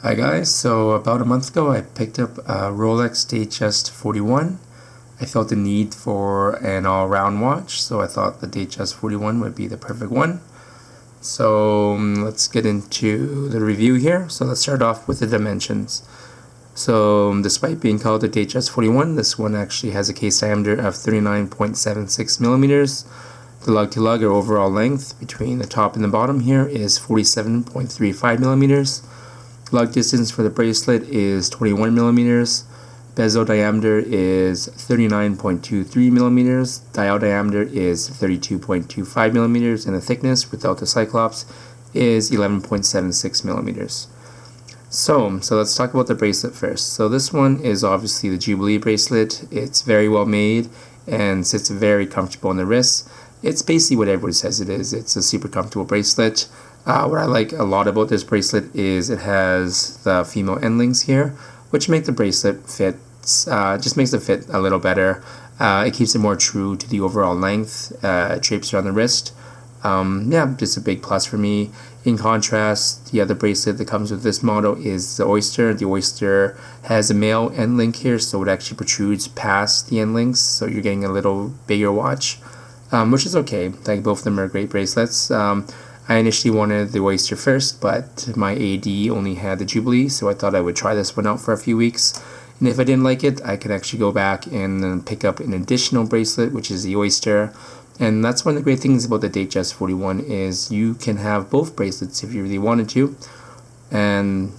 Hi guys, so about a month ago I picked up a Rolex DateJust 41. I felt the need for an all-round watch, so I thought the DateJust 41 would be the perfect one. So let's get into the review here. So let's start off with the dimensions. So despite being called the DateJust 41, this one actually has a case diameter of 39.76 millimeters. The lug-to-lug or overall length between the top and the bottom here is 47.35 millimeters. Lug distance for the bracelet is 21 millimeters. Bezel diameter is 39.23 millimeters. Dial diameter is 32.25 millimeters, and the thickness without the cyclops is 11.76 millimeters. So let's talk about the bracelet first. So this one is obviously the Jubilee bracelet. It's very well made and sits very comfortable on the wrist. It's basically what everybody says it is. It's a super comfortable bracelet. What I like a lot about this bracelet is it has the female end links here, which make the bracelet fit, just makes it fit a little better. It keeps it more true to the overall length. It drapes around the wrist. Yeah, just a big plus for me. In contrast, the other bracelet that comes with this model is the Oyster. The Oyster has a male end link here, so it actually protrudes past the end links, so you're getting a little bigger watch, which is okay. Like, both of them are great bracelets. I initially wanted the Oyster first, but my AD only had the Jubilee, so I thought I would try this one out for a few weeks. And if I didn't like it, I could actually go back and pick up an additional bracelet, which is the Oyster. And that's one of the great things about the DateJust 41 is you can have both bracelets if you really wanted to. And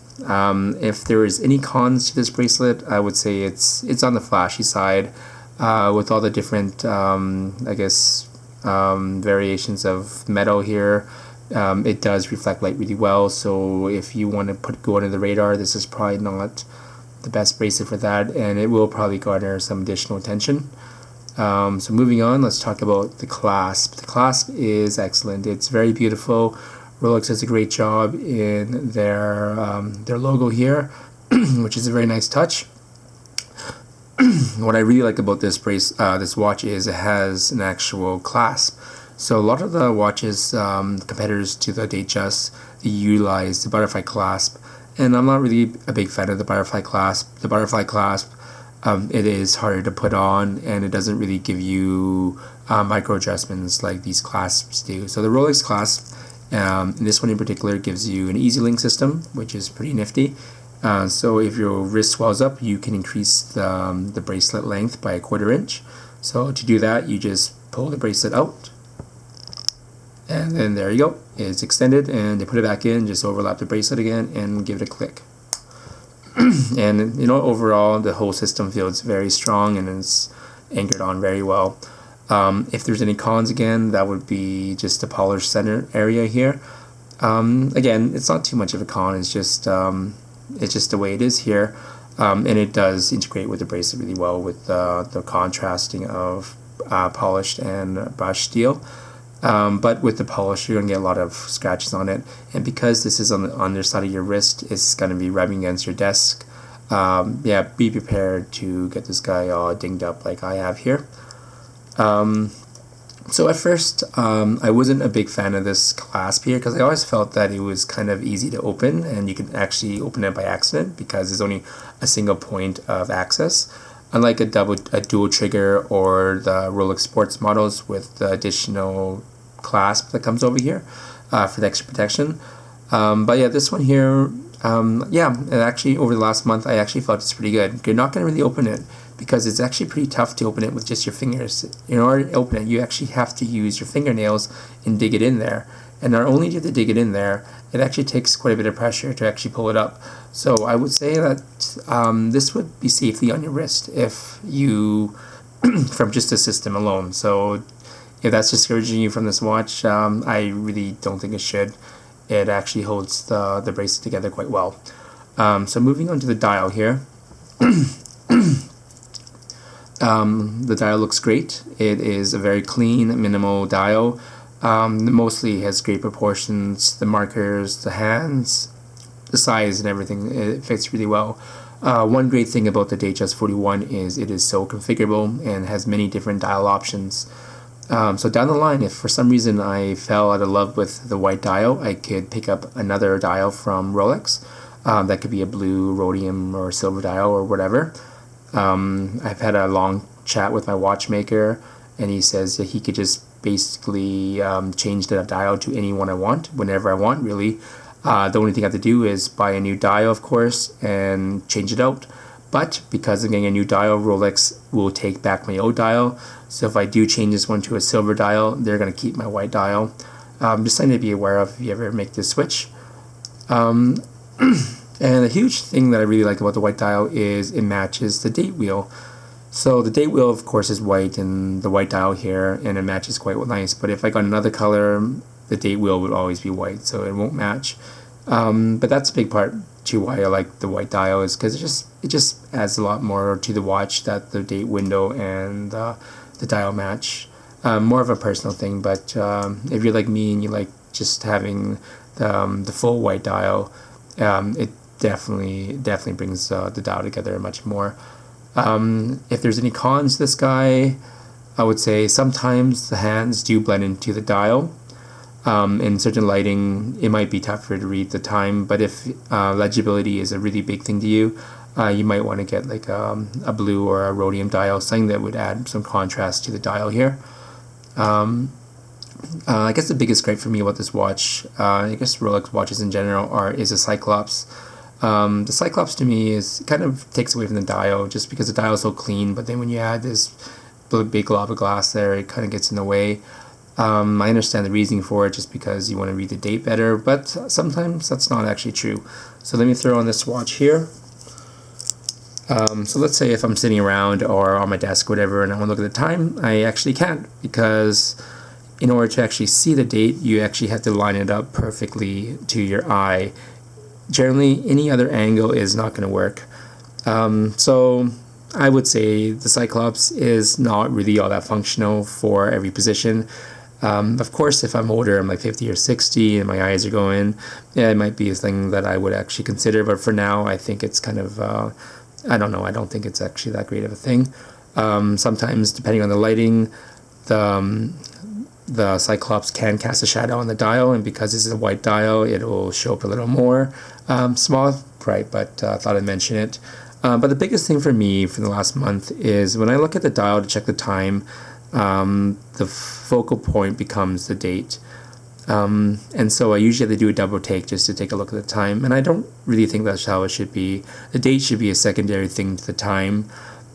if there is any cons to this bracelet, I would say it's on the flashy side, with all the different, variations of metal here. It does reflect light really well, so if you want to go under the radar, this is probably not the best bracelet for that, and it will probably garner some additional attention. So moving on, let's talk about the clasp. The clasp is excellent. It's very beautiful. Rolex does a great job in their logo here, which is a very nice touch. What I really like about this watch is it has an actual clasp. So a lot of the watches, competitors to the DateJust, they utilize the butterfly clasp, and I'm not really a big fan of the butterfly clasp. The butterfly clasp, it is harder to put on, and it doesn't really give you micro adjustments like these clasps do. So the Rolex clasp, this one in particular, gives you an easy link system, which is pretty nifty. So if your wrist swells up, you can increase the bracelet length by 1/4 inch. So to do that, you just pull the bracelet out, and then there you go. It's extended, and they put it back in, just overlap the bracelet again, and give it a click. And overall, the whole system feels very strong, and it's anchored on very well. If there's any cons, again, that would be just the polished center area here. Again, it's not too much of a con. It's just the way it is here, and it does integrate with the bracelet really well with the contrasting of polished and brushed steel. But with the polish, you're going to get a lot of scratches on it, and because this is on the underside of your wrist, it's going to be rubbing against your desk. Yeah, be prepared to get this guy all dinged up like I have here. So at first, I wasn't a big fan of this clasp here, because I always felt that it was kind of easy to open, and you can actually open it by accident because there's only a single point of access. Unlike a dual trigger or the Rolex Sports models with the additional clasp that comes over here for the extra protection. But yeah, this one here, it actually, over the last month, I actually felt it's pretty good. You're not going to really open it because it's actually pretty tough to open it with just your fingers. In order to open it, you actually have to use your fingernails and dig it in there. And not only do you have to dig it in there, it actually takes quite a bit of pressure to actually pull it up. So I would say that this would be safely on your wrist if you, from just the system alone. So if that's discouraging you from this watch, I really don't think it should. It actually holds the bracelet together quite well. So moving on to the dial here. The dial looks great. It is a very clean, minimal dial. Mostly has great proportions, the markers, the hands, the size, and everything. It fits really well. One great thing about the DateJust 41 is it is so configurable and has many different dial options. So down the line, if for some reason I fell out of love with the white dial, I could pick up another dial from Rolex. That could be a blue, rhodium, or silver dial or whatever. I've had a long chat with my watchmaker, and he says that he could just basically change the dial to any one I want, whenever I want, really. The only thing I have to do is buy a new dial, of course, and change it out. But because I'm getting a new dial, Rolex will take back my old dial. So if I do change this one to a silver dial, they're going to keep my white dial. Just something to be aware of if you ever make this switch. And a huge thing that I really like about the white dial is it matches the date wheel. So the date wheel, of course, is white, and the white dial here, and it matches quite nice. But if I got another color, the date wheel would always be white, so it won't match. But that's a big part to why I like the white dial, is because it just adds a lot more to the watch that the date window and the dial match. More of a personal thing, but if you're like me and you like just having the full white dial, it definitely brings the dial together much more. If there's any cons to this guy, I would say sometimes the hands do blend into the dial. In certain lighting, it might be tougher to read the time, but if legibility is a really big thing to you, you might want to get like a blue or a rhodium dial, something that would add some contrast to the dial here. I guess the biggest gripe for me about this watch, I guess Rolex watches in general, is a Cyclops. The Cyclops to me kind of takes away from the dial, just because the dial is so clean, but then when you add this big glob of glass there, it kind of gets in the way. I understand the reasoning for it, just because you want to read the date better, but sometimes that's not actually true. So let me throw on this watch here. So let's say if I'm sitting around or on my desk or whatever and I want to look at the time, I actually can't, because in order to actually see the date, you actually have to line it up perfectly to your eye. Generally, any other angle is not going to work. So I would say the Cyclops is not really all that functional for every position. Of course, if I'm older, I'm like 50 or 60 and my eyes are going, yeah, it might be a thing that I would actually consider, but for now I think it's kind of, I don't know, I don't think it's actually that great of a thing. Sometimes, depending on the lighting, the Cyclops can cast a shadow on the dial, and because this is a white dial, it will show up a little more. Small gripe, but I thought I'd mention it. But the biggest thing for me for the last month is when I look at the dial to check the time, the focal point becomes the date. And so I usually have to do a double take just to take a look at the time, and I don't really think that's how it should be. The date should be a secondary thing to the time,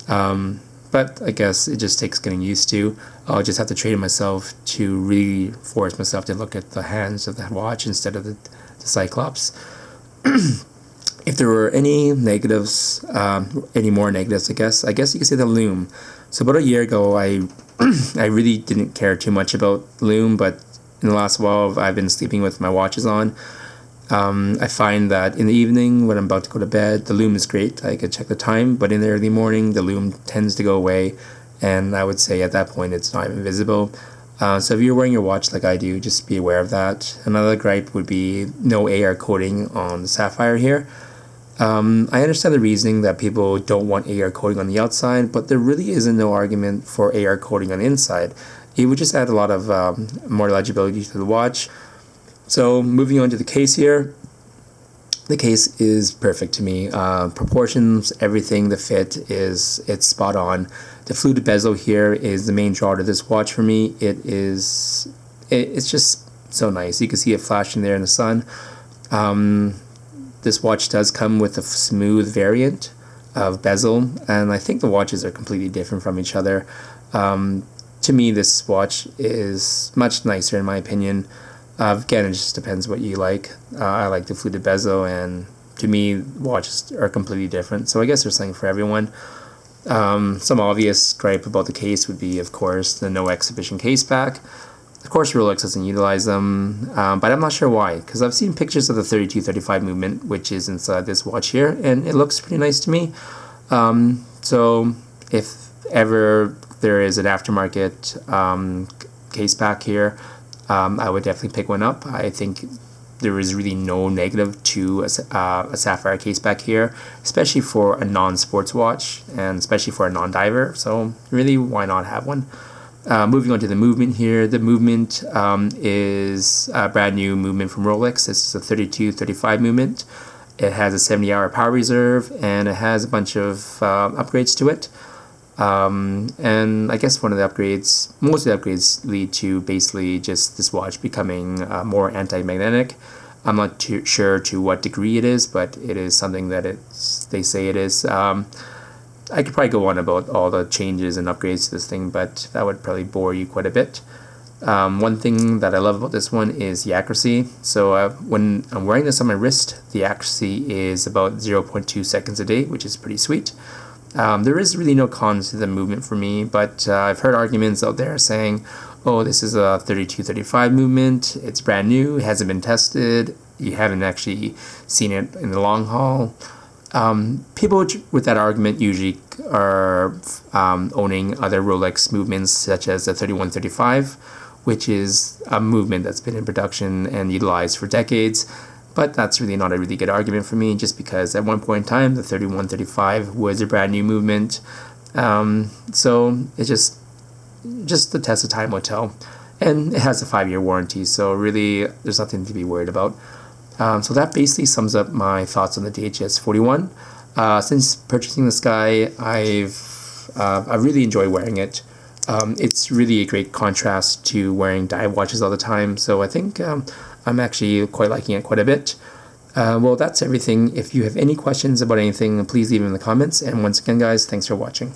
but I guess it just takes getting used to. I'll just have to train myself to really force myself to look at the hands of the watch instead of the Cyclops. If there were any negatives, any more negatives, I guess you could say the lume. So about a year ago, I really didn't care too much about lume, but in the last while, I've been sleeping with my watches on. I find that in the evening, when I'm about to go to bed, the lume is great. I can check the time, but in the early morning, the lume tends to go away, and I would say at that point, it's not even visible. So if you're wearing your watch like I do, just be aware of that. Another gripe would be no AR coating on the sapphire here. I understand the reasoning that people don't want AR coating on the outside, but there really isn't no argument for AR coating on the inside. It would just add a lot of more legibility to the watch. So moving on to the case here. The case is perfect to me. Proportions, everything, the fit it's spot on. The fluted bezel here is the main draw to this watch for me. It's just so nice. You can see it flashing there in the sun. This watch does come with a smooth variant of bezel, and I think the watches are completely different from each other. To me, this watch is much nicer in my opinion. Again, it just depends what you like. I like the fluted bezel, and to me, watches are completely different. So I guess there's something for everyone. Some obvious gripe about the case would be, of course, the no exhibition case back. Of course, Rolex doesn't utilize them, but I'm not sure why, because I've seen pictures of the 32-35 movement, which is inside this watch here, and it looks pretty nice to me. So if ever there is an aftermarket case back here, I would definitely pick one up. I think there is really no negative to a sapphire case back here, especially for a non-sports watch, and especially for a non-diver, so really, why not have one? Moving on to the movement here. The movement is a brand new movement from Rolex. This is a 32-35 movement. It has a 70-hour power reserve, and it has a bunch of upgrades to it. And I guess most of the upgrades lead to basically just this watch becoming more anti-magnetic. I'm not too sure to what degree it is, but it is something that they say it is. I could probably go on about all the changes and upgrades to this thing, but that would probably bore you quite a bit. One thing that I love about this one is the accuracy. So when I'm wearing this on my wrist, the accuracy is about 0.2 seconds a day, which is pretty sweet. There is really no cons to the movement for me, but I've heard arguments out there saying, oh, this is a 32-35 movement, it's brand new, it hasn't been tested, you haven't actually seen it in the long haul. People with that argument usually are owning other Rolex movements such as the 31-35, which is a movement that's been in production and utilized for decades. But that's really not a really good argument for me, just because at one point in time, the 31-35 was a brand new movement. So it's just the test of time will tell. And it has a 5-year warranty, so really there's nothing to be worried about. So that basically sums up my thoughts on the DateJust 41. Since purchasing this guy, I really enjoy wearing it. It's really a great contrast to wearing dive watches all the time, so I think I'm actually quite liking it quite a bit. Well, that's everything. If you have any questions about anything, please leave them in the comments. And once again, guys, thanks for watching.